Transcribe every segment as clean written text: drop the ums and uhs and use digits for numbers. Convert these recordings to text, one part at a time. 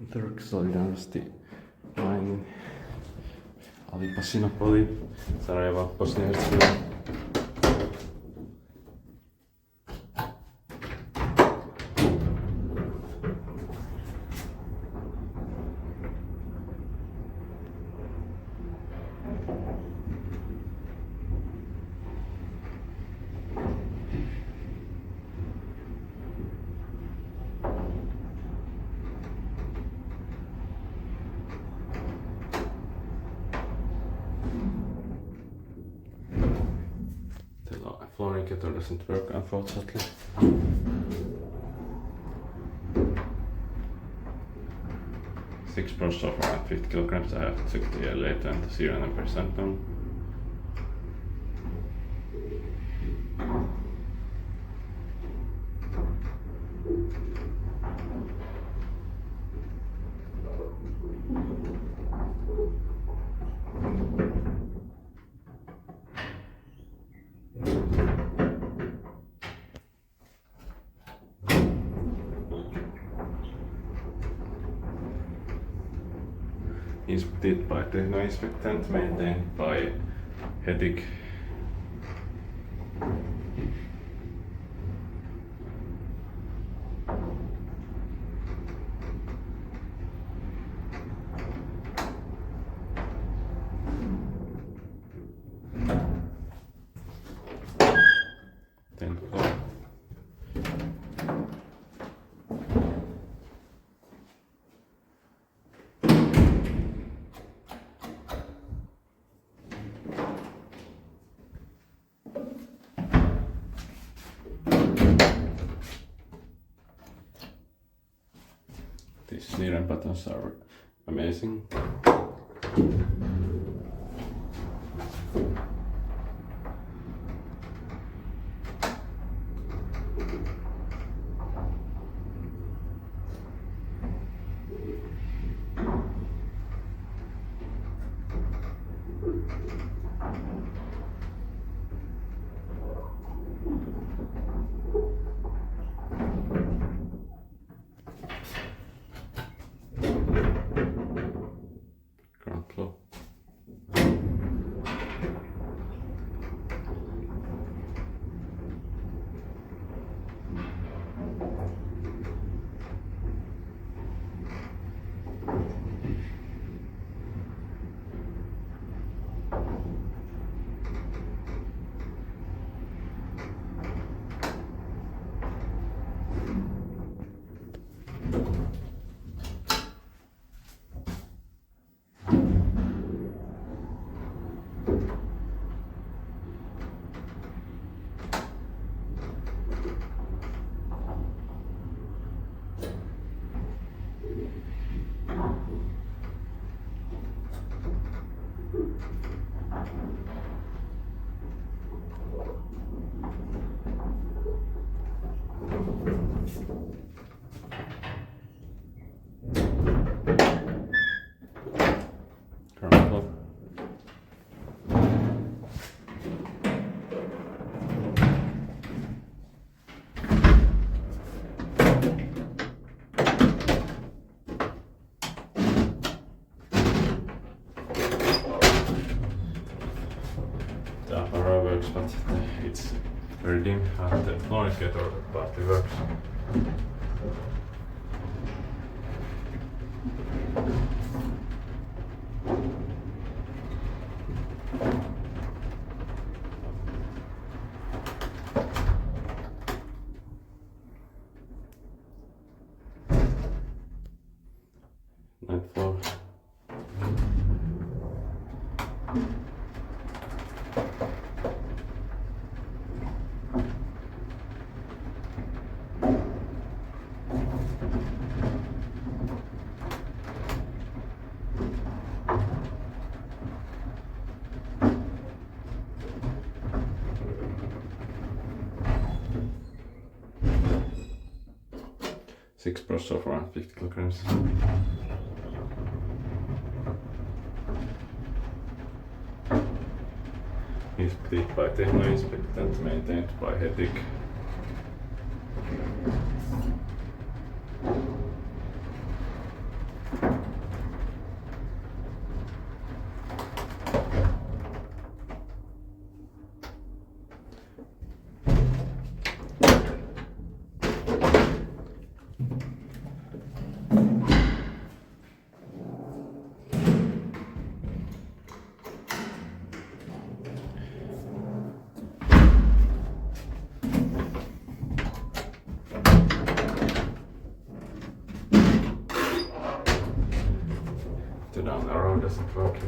Trg Solidarnosti mining. Alipašino Polje, Sarajevo, Bosnia-Herzegovina. Floor indicator doesn't work, unfortunately. Six brush off around 50 kilograms. I have took the later and 0% down. Inspected by the inspectant, maintained by Hetic. These near buttons are amazing. The camera works, but it's very dim and the floor indicator partly works. Ninth floor. Six brush off around 50 kilograms. Inspected by Techno Inspectant, maintained by Hetic. the down arrow doesn't work here.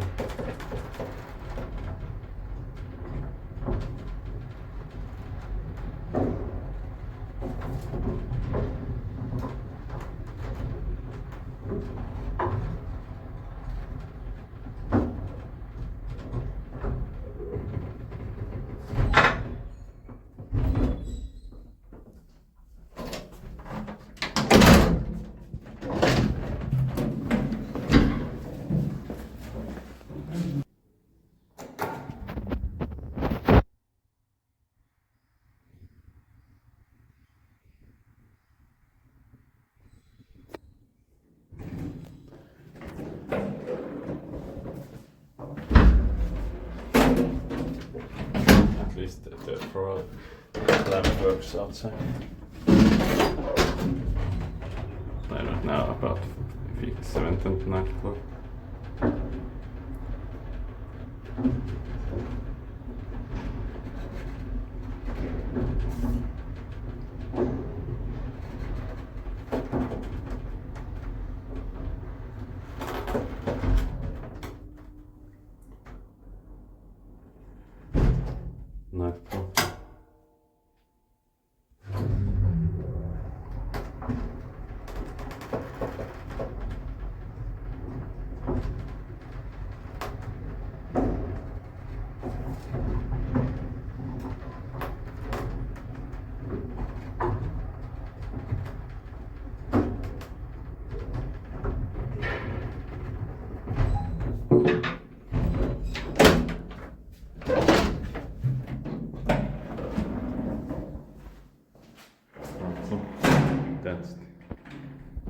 At least the floor lamp works outside. I don't know about if it's 7th and 9th floor.